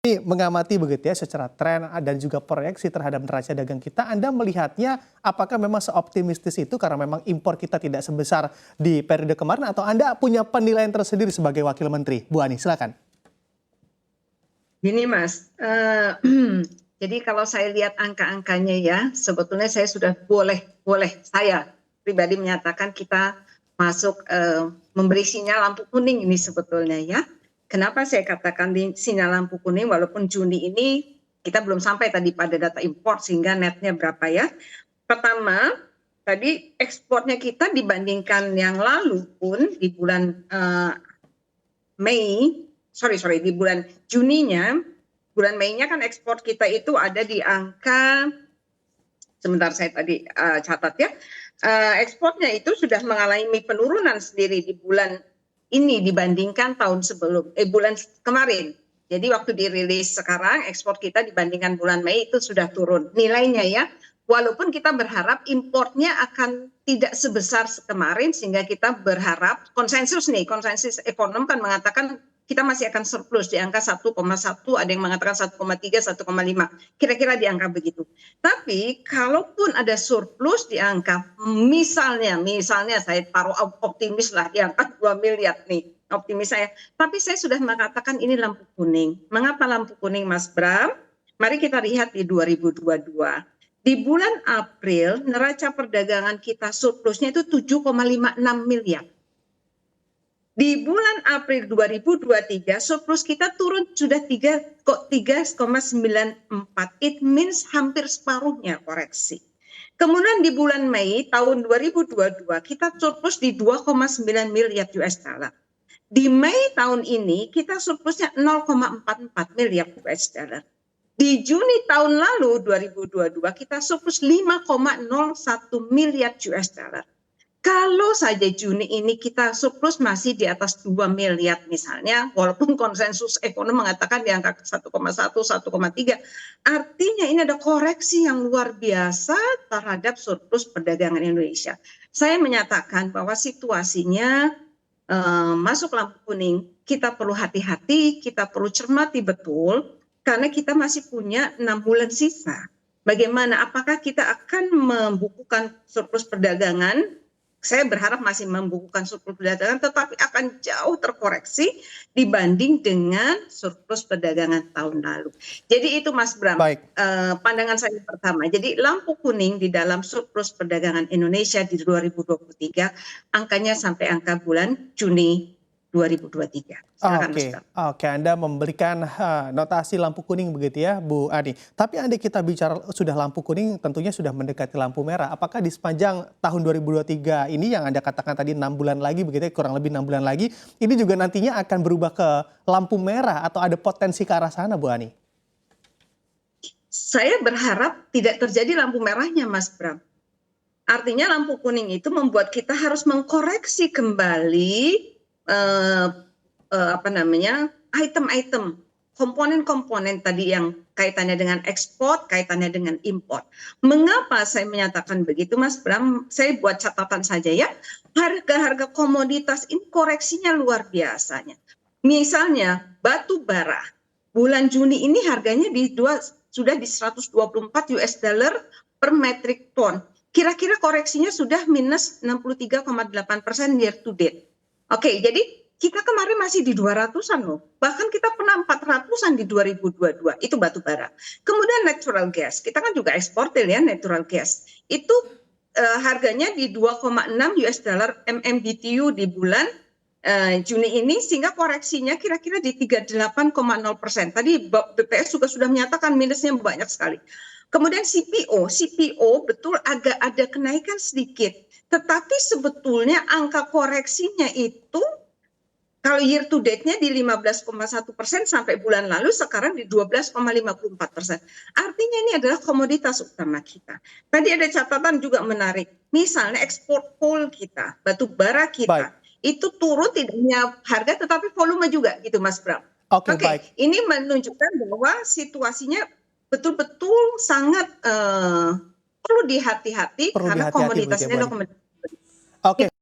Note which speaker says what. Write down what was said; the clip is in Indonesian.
Speaker 1: Ini mengamati begitu ya secara tren dan juga proyeksi terhadap neraca dagang kita, Anda melihatnya apakah memang seoptimistis itu karena memang impor kita tidak sebesar di periode kemarin, atau Anda punya penilaian tersendiri sebagai Wakil Menteri? Bu Ani, silakan.
Speaker 2: Gini Mas, jadi kalau saya lihat angka-angkanya ya, sebetulnya saya sudah saya pribadi menyatakan kita masuk memberi sinyal lampu kuning ini sebetulnya ya. Kenapa saya katakan di sinyal lampu kuning walaupun Juni ini kita belum sampai tadi pada data impor sehingga netnya berapa ya. Pertama, tadi ekspornya kita dibandingkan yang lalu pun di bulan di bulan Juninya, bulan Mei-nya kan ekspor kita itu ada di angka, sebentar saya tadi catat ya, ekspornya itu sudah mengalami penurunan sendiri di bulan ini dibandingkan bulan kemarin. Jadi waktu dirilis sekarang ekspor kita dibandingkan bulan Mei itu sudah turun nilainya ya. Walaupun kita berharap importnya akan tidak sebesar kemarin, sehingga kita berharap konsensus ekonom kan mengatakan kita masih akan surplus di angka 1,1, ada yang mengatakan 1,3, 1,5, kira-kira di angka begitu. Tapi kalaupun ada surplus di angka, misalnya saya taruh optimis lah di angka 2 miliar nih, optimis saya. Tapi saya sudah mengatakan ini lampu kuning. Mengapa lampu kuning Mas Bram? Mari kita lihat di 2022. Di bulan April, neraca perdagangan kita surplusnya itu 7,56 miliar. Di bulan April 2023, surplus kita turun sudah 3,94. It means hampir separuhnya koreksi. Kemudian di bulan Mei tahun 2022, kita surplus di 2,9 miliar US dollar. Di Mei tahun ini, kita surplusnya 0,44 miliar US dollar. Di Juni tahun lalu 2022 kita surplus 5,01 miliar US dollar. Kalau saja Juni ini kita surplus masih di atas 2 miliar misalnya, walaupun konsensus ekonom mengatakan di angka 1,1, 1,3, artinya ini ada koreksi yang luar biasa terhadap surplus perdagangan Indonesia. Saya menyatakan bahwa situasinya masuk lampu kuning, kita perlu hati-hati, kita perlu cermati betul, karena kita masih punya 6 bulan sisa. Bagaimana, apakah kita akan membukukan surplus perdagangan? Saya berharap masih membukukan surplus perdagangan, tetapi akan jauh terkoreksi dibanding dengan surplus perdagangan tahun lalu. Jadi itu Mas Bram, pandangan saya pertama. Jadi lampu kuning di dalam surplus perdagangan Indonesia di 2023, angkanya sampai angka bulan Juni 2023.
Speaker 1: Oke, Anda memberikan notasi lampu kuning begitu ya, Bu Ani. Tapi andai kita bicara sudah lampu kuning, tentunya sudah mendekati lampu merah. Apakah di sepanjang tahun 2023 ini yang Anda katakan tadi 6 bulan lagi begitu ya, kurang lebih 6 bulan lagi, ini juga nantinya akan berubah ke lampu merah atau ada potensi ke arah sana, Bu Ani?
Speaker 2: Saya berharap tidak terjadi lampu merahnya, Mas Bram. Artinya lampu kuning itu membuat kita harus mengkoreksi kembali item-item, komponen-komponen tadi yang kaitannya dengan ekspor, kaitannya dengan impor. Mengapa saya menyatakan begitu, Mas Bram? Saya buat catatan saja ya. Harga-harga komoditas ini koreksinya luar biasanya. Misalnya batu bara, bulan Juni ini harganya sudah di 124 US dollar per metric ton. Kira-kira koreksinya sudah minus 63,8% year to date. Oke, jadi kita kemarin masih di 200-an loh. Bahkan kita pernah 400-an di 2022. Itu batu bara. Kemudian natural gas. Kita kan juga eksportir ya natural gas. Itu harganya di 2,6 US dollar MMBTU di bulan Juni ini, sehingga koreksinya kira-kira di 38,0%. Tadi BPS juga sudah menyatakan minusnya banyak sekali. Kemudian CPO betul agak ada kenaikan sedikit. Tetapi sebetulnya angka koreksinya itu kalau year to date-nya di 15,1% sampai bulan lalu, sekarang di 12,54%. Artinya ini adalah komoditas utama kita. Tadi ada catatan juga menarik. Misalnya ekspor coal kita, batu bara kita, itu turun tidak hanya harga tetapi volume juga gitu Mas Bram. Oke. Ini menunjukkan bahwa situasinya betul-betul sangat perlu dihati-hati karena komoditas ini adalah komoditas.
Speaker 1: Oke.